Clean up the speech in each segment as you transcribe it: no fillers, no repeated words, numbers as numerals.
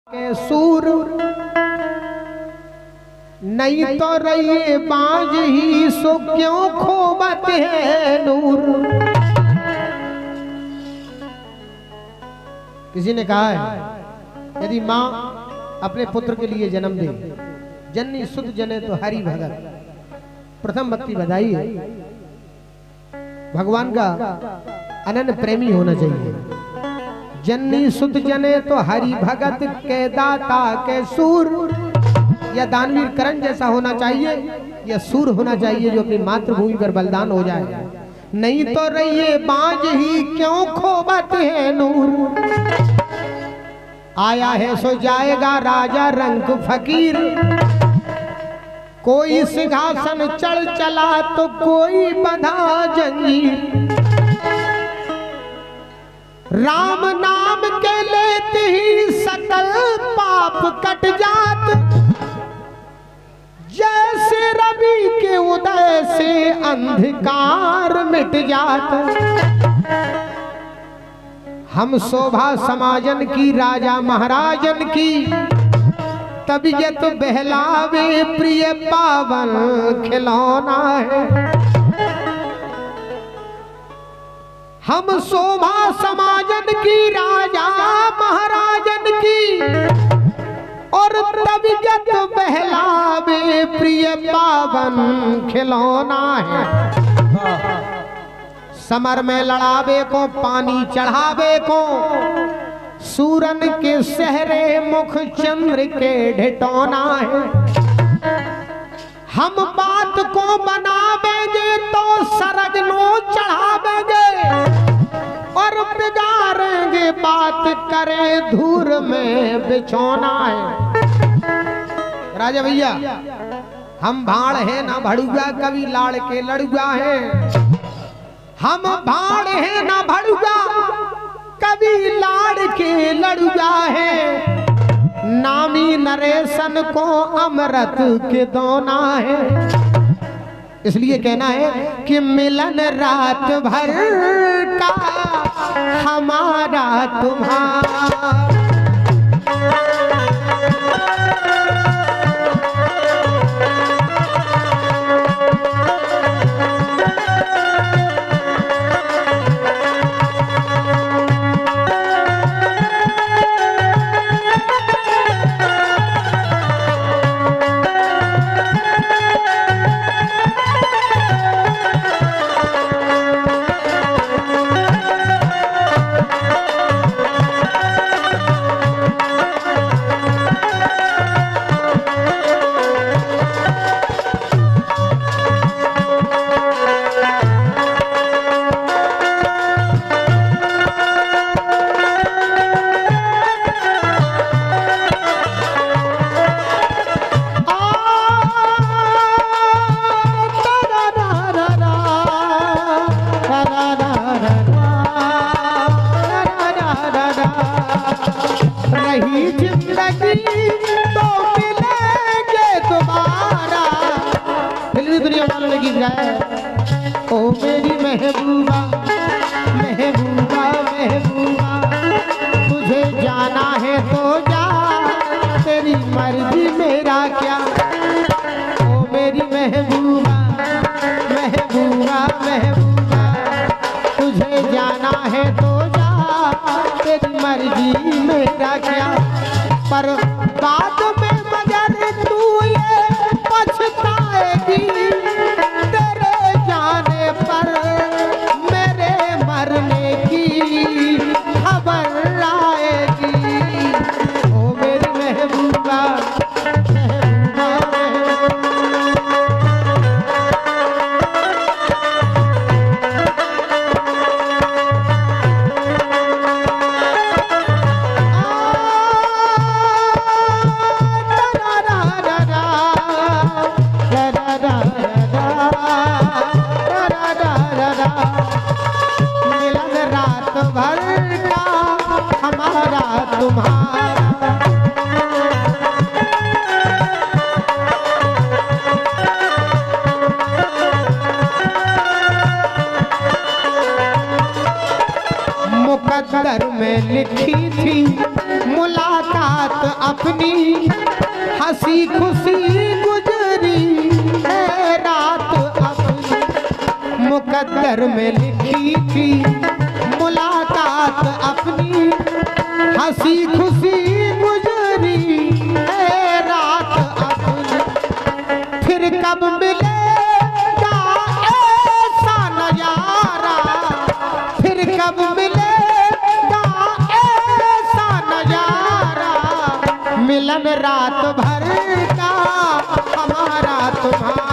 के सूर नहीं तो रहिए बाज ही सो क्यों खोबत है नूर। किसी ने कहा है यदि माँ अपने पुत्र के लिए जन्म दे, जननी सुत जने तो हरि भगत। प्रथम भक्ति बधाई है, भगवान का अनन्य प्रेमी होना चाहिए। जननी सुत जने तो हरि भगत के दाता के सूर। या दानवीर करण जैसा होना चाहिए, या सूर होना चाहिए जो अपनी मातृभूमि पर बलिदान हो जाए। नहीं तो रहिए बाज ही क्यों खोबत है नूर। आया है सो जाएगा राजा रंग फकीर। कोई सिंहासन चढ़ चला तो कोई बंधा जंजीर। राम नाम के लेते ही सकल पाप कट जात। जैसे रवि के उदय से अंधकार मिट जात। हम शोभा समाजन की राजा महाराजन की तबीयत बहलावे प्रिय पावन खिलौना है। हम शोभा समाजन की राजा महाराजन की और तबीयत बहलावे प्रिय पावन खिलौना है। समर में लड़ावे को पानी चढ़ावे को सूरन के सहरे मुख चंद्र के ढिठौना है। हम बात को बनावेंगे तो सरगनो चढ़ावेंगे और बिगाड़ेंगे बात करें धूर में बिछौना है। राजा भैया हम भाड़ है ना भड़ुआ, कभी लाड़ के लड़ुआ है। हम भाड़ है ना भड़ुआ, कभी लाड़ के लड़ुआ है। नामी नरेशन को अमृत के दोना है। इसलिए कहना है कि मिलन रात भर का हमारा तुम्हारा। ओ मेरी महबूबा महबूबा महबूबा, तुझे जाना है तो जा, तेरी मर्जी मेरा क्या। ओ मेरी महबूबा महबूबा महबूबा, तुझे जाना है तो जा, तेरी मर्जी मेरा क्या। पर बाद में मगर तू ये पछताएगी, पर मेरे मरने की खबर आएगी। ओ मेरी महबूबा मिलन रात भर का हमारा तुम्हारा। मुकद्दर में लिखी थी मुलाकात मुलाकात अपनी हंसी खुशी गुजरी रात अपनी मुकद्दर में लिखी थी मुलाकात अपनी हंसी खुशी गुजरी रात अपनी फिर कब मिलेगा ऐसा नजारा फिर कब मिलेगा ऐसा नजारा मिलन रात भर का हमारा तुम्हारा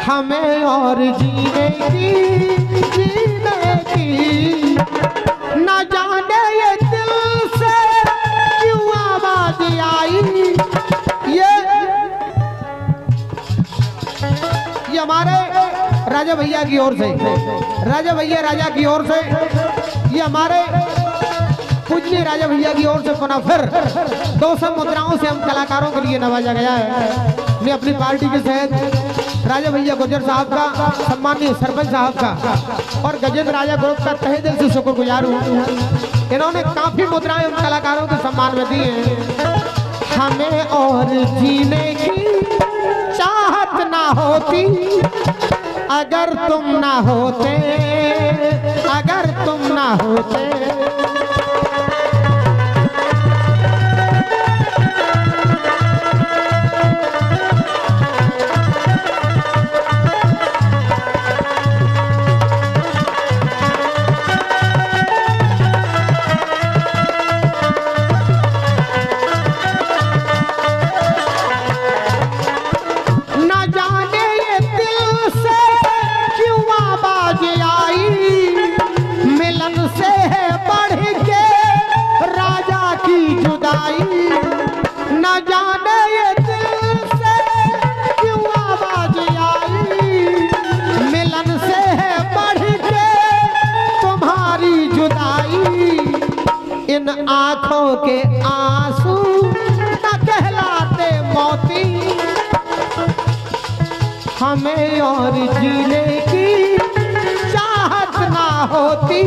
हमें और जीने की न जाने ये दिल से क्यों आवाज आई ये हमारे राजा भैया की ओर से राजा भैया राजा की ओर से ये हमारे पूजनीय राजा भैया की ओर से पुनः फिर 200 मुद्राओं से हम कलाकारों के लिए नवाजा गया है। मैं अपनी पार्टी के तहत राजा भैया गुजर साहब का सम्मानीय सरपंच साहब का और गजेंद्र राजा ग्रुप का तहे दिल से शुक्रगुजार हूँ। इन्होंने काफी मुद्राएं हम कलाकारों के सम्मान में दी हैं। हमें और जीने की चाहत ना होती अगर तुम ना होते अगर तुम ना होते इन आँखों के आंसू न कहलाते मोती हमें और जीने की चाहत ना होती।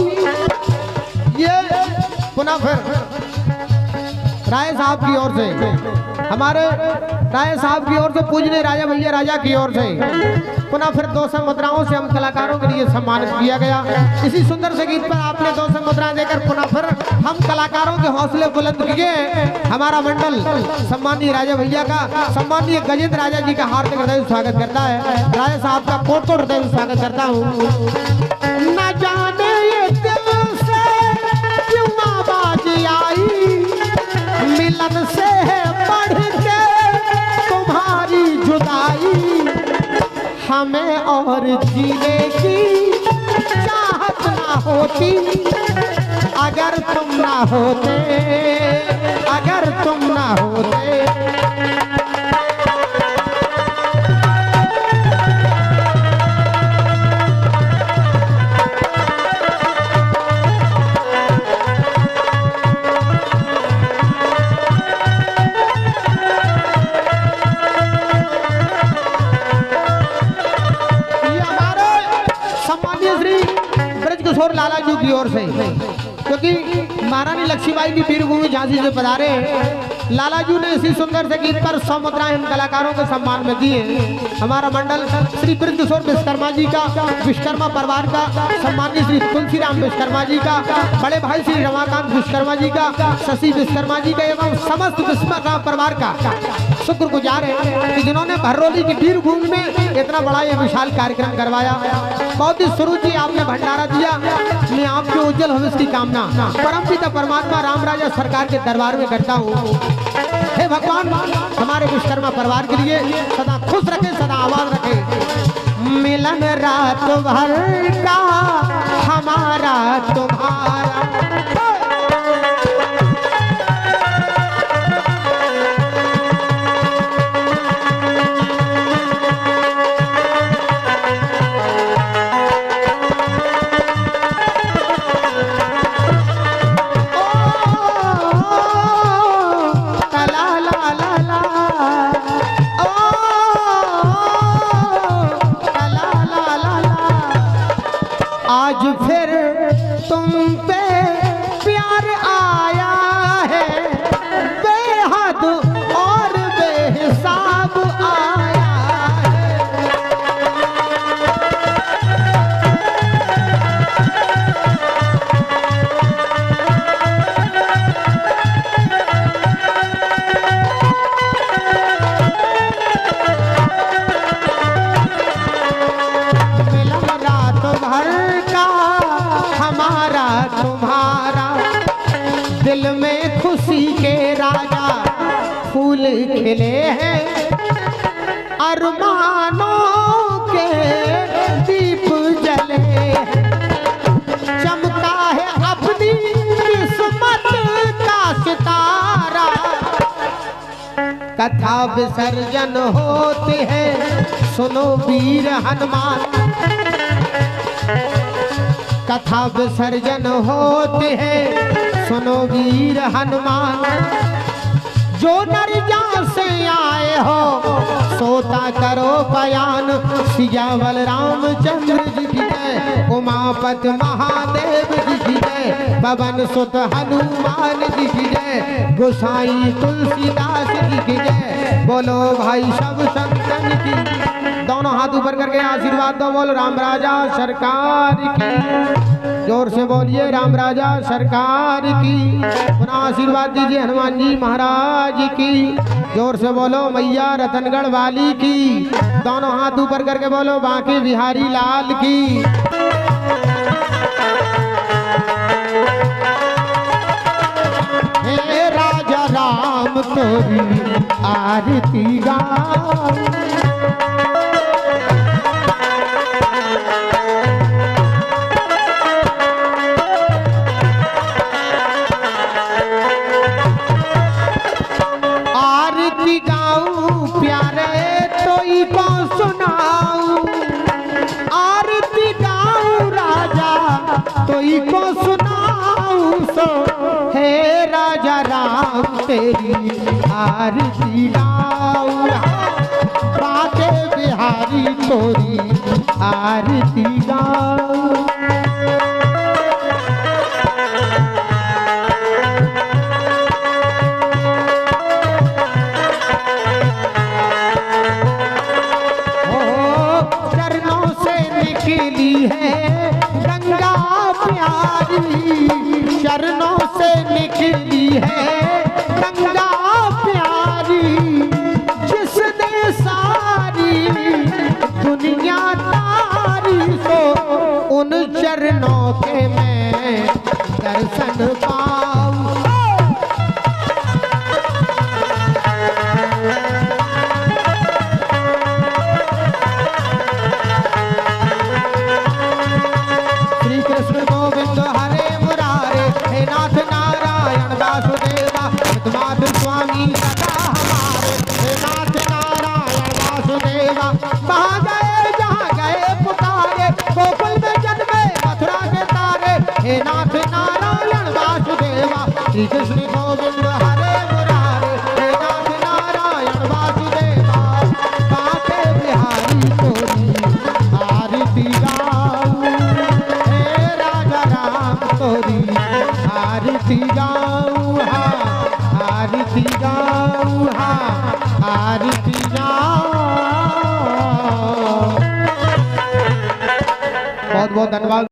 ये पुनः फिर राय साहब की ओर से हमारे राय साहब की ओर से पूजनीय राजा भैया राजा की ओर से पुनः फिर 200 मुद्राओं से हम कलाकारों के लिए सम्मानित किया गया। इसी सुंदर से गीत पर आपने 200 मुद्राएं देकर पुनः फिर हम कलाकारों के हौसले बुलंद किए। हमारा मंडल सम्मानीय राजा भैया का सम्मानीय गजेंद्र राजा जी का हार्दिक हृदय स्वागत करता है। राजा साहब का कोट कोट हृदय स्वागत करता हूँ। न जाने ये दिल से क्यों आवाज आई मिलन से बढ़ के तुम्हारी जुदाई हमें और जीने की चाहत ना होती अगर तुम ना होते अगर तुम ना होते। किशोर लाला जी की ओर से क्योंकि महारानी लक्ष्मीबाई की वीरभूमि झांसी से पधारे लाला जी ने इसी सुंदर से गीत पर 100 मुद्राएं हम कलाकारों के सम्मान में दिए। हमारा मंडल श्री ब्रज किशोर विश्वकर्मा जी का विश्वकर्मा परिवार का सम्मानित श्री तुलसीराम विश्वकर्मा जी का बड़े भाई श्री रमाकांत विश्वकर्मा जी का शशि विश्वकर्मा जी का एवं समस्त विश्वकर्मा परिवार का शुक्रगुजार है कि जिन्होंने भररोली की वीरभूमि में इतना बड़ा ये विशाल कार्यक्रम करवाया। बहुत ही शुरू जी आपने भंडारा दिया। मैं आपके उज्जवल भविष्य की कामना परमपिता परमात्मा राम राजा सरकार के दरबार में करता हूँ। हे भगवान हमारे विश्वकर्मा परिवार के लिए सदा खुश रखे सदा आवाज रखे। मिलन रात भर का हमारा तुम्हारा राजा फूल खिले हैं, अरमानों के दीप जले, चमका है अपनी किस्मत का सितारा। कथा विसर्जन होते हैं, सुनो वीर हनुमान। कथा विसर्जन होते हैं, सुनो वीर हनुमान। जो नरजा से आए हो सोता करो बयान। सियावल रामचंद्र जी की जय, उमापत महादेव जी की जय, पवन सुत हनुमान जी की जय, गोसाई तुलसीदास जी की जय। बोलो भाई सब संतन की। दोनों हाथ ऊपर करके आशीर्वाद दो। बोलो राम राजा सरकार की। जोर से बोलिए राम राजा सरकार की। पुनः आशीर्वाद दीजिए हनुमान जी महाराज की। जोर से बोलो मैया रतनगढ़ वाली की। दोनों हाथ ऊपर करके बोलो बांके बिहारी लाल की। हे राजा राम तोरी आरती गाओ। आरती गाऊं प्यारे तोई को सुनाऊं, आरती गाऊं राजा तोई को सुनाऊं। सो हे राजा राम तेरी आरती गाऊं, बांके बिहारी तोरी आरती गाऊं। गंगा प्यारी चरणों से निकली है, गंगा प्यारी जिसने सारी दुनिया तारी। सो उन चरणों के मैं दर्शन पाऊं। स्वामी सदा हमारे, हे नाथ नारायण वासुदेवा। कहाँ गए जहाँ गए पुकारे, गोकुल में जन्मे मथुरा के तारे। हे नाथ नारायण वासुदेवा, श्री कृष्ण गोविंद हरे मुरारे। हे नाथ नारायण वासुदेवा, बांके बिहारी तोरी आरती गाऊं। हे राजा राम तोरी आरती गाऊं, आरती गाऊं, आरती गाऊं। बहुत बहुत धन्यवाद।